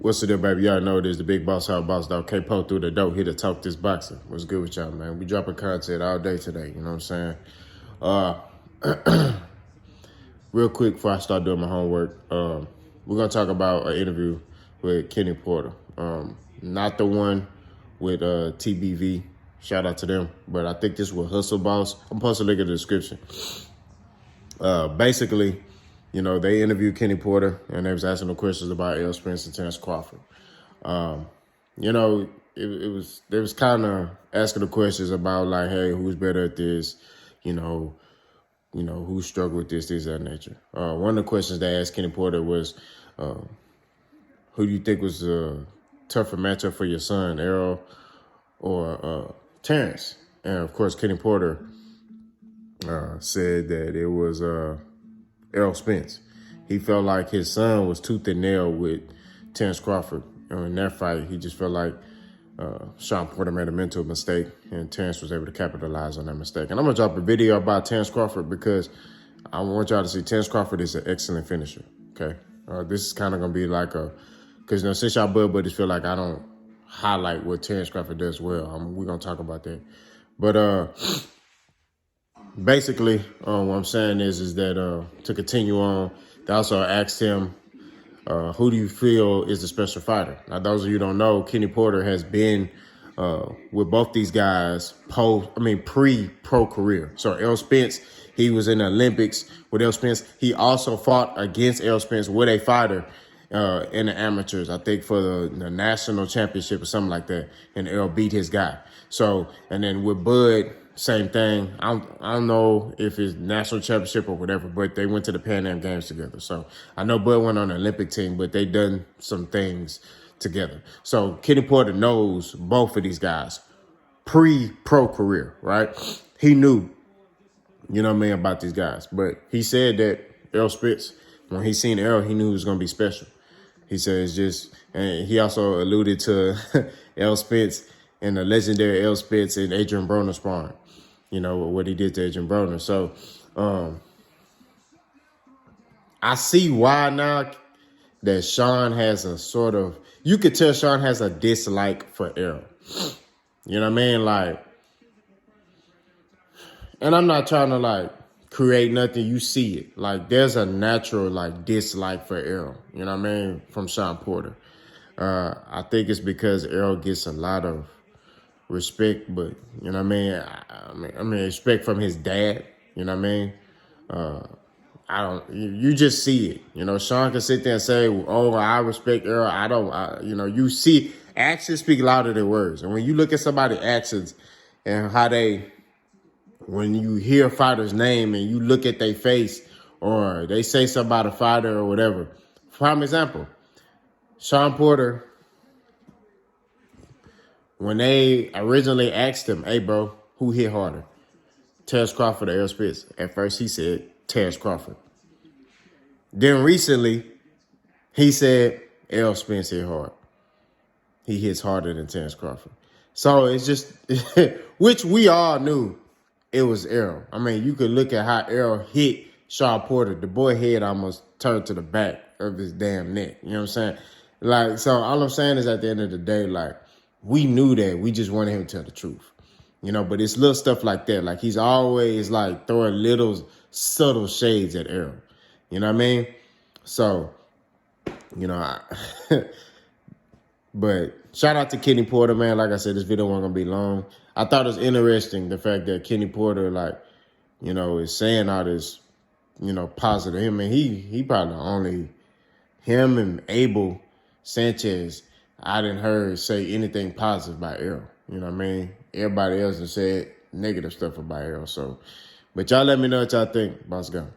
What's the deal, baby? Y'all know it is the big boss, how boss dog K-Po through the dope here to talk this boxing. What's good with y'all, man? We dropping content all day today, you know what I'm saying? Real quick before I start doing my homework, we're going to talk about an interview with Kenny Porter. Not the one with TBV. Shout out to them. But I think this was Hustle Boss. I'm posting a link in the description. Basically, you know, they interviewed Kenny Porter, and they was asking them questions about Errol Spence and Terrence Crawford. You know, they was kind of asking the questions about like, hey, who's better at this? You know, who struggled with this, that nature. One of the questions they asked Kenny Porter was, who do you think was a tougher matchup for your son, Errol or Terrence? And of course, Kenny Porter said that it was Errol Spence. He felt like his son was tooth and nail with Terrence Crawford. In that fight, he just felt like Sean Porter made a mental mistake, and Terrence was able to capitalize on that mistake. And I'm going to drop a video about Terrence Crawford because I want y'all to see Terrence Crawford is an excellent finisher, okay? This is kind of going to be like because, you know, since y'all buddies feel like I don't highlight what Terrence Crawford does well, we're going to talk about that. But basically, what I'm saying is that to continue on, they also asked him, who do you feel is the special fighter? Now, those of you who don't know, Kenny Porter has been with both these guys pre-pro career. So Errol Spence, he was in the Olympics with Errol Spence. He also fought against Errol Spence with a fighter in the amateurs, I think for the national championship or something like that. And Errol beat his guy. So, and then with Bud, same thing. I don't know if it's national championship or whatever, but they went to the Pan Am Games together. So I know Bud went on the Olympic team, but they done some things together. So Kenny Porter knows both of these guys pre-pro career, right? He knew, you know what I mean, about these guys. But he said that Errol Spence, when he seen Errol, he knew he was going to be special. He says and he also alluded to Errol Spence and the legendary Errol Spence and Adrian Broner sparring. You know, what he did to Adrian Broner. So, I see why now that Sean has a sort of, you could tell Sean has a dislike for Errol. You know what I mean? Like, and I'm not trying to like create nothing, you see it. Like, there's a natural like dislike for Errol, you know what I mean, from Sean Porter. I think it's because Errol gets a lot of respect, but you know what I mean, respect from his dad, you know what I mean? You just see it. You know, Sean can sit there and say, oh, I respect Errol. You know, you see actions speak louder than words. And when you look at somebody's actions and how when you hear a fighter's name and you look at their face or they say something about a fighter or whatever. Prime example, Sean Porter, when they originally asked him, hey, bro, who hit harder? Terrence Crawford or Errol Spence? At first, he said Terrence Crawford. Then recently, he said Errol Spence hit hard. He hits harder than Terrence Crawford. So it's just, which we all knew it was Errol. I mean, you could look at how Errol hit Sean Porter. The boy head almost turned to the back of his damn neck. You know what I'm saying? Like, so all I'm saying is at the end of the day, like, we knew that. We just wanted him to tell the truth. You know, but it's little stuff like that. Like, he's always, like, throwing little subtle shades at Errol. You know what I mean? So, you know, but shout out to Kenny Porter, man. Like I said, this video wasn't going to be long. I thought it was interesting, the fact that Kenny Porter, like, you know, is saying all this, you know, positive. I mean, he probably only, him and Abel Sanchez, I didn't heard say anything positive about Errol. You know what I mean? Everybody else has said negative stuff about Errol. So, but y'all let me know what y'all think. Boss gone.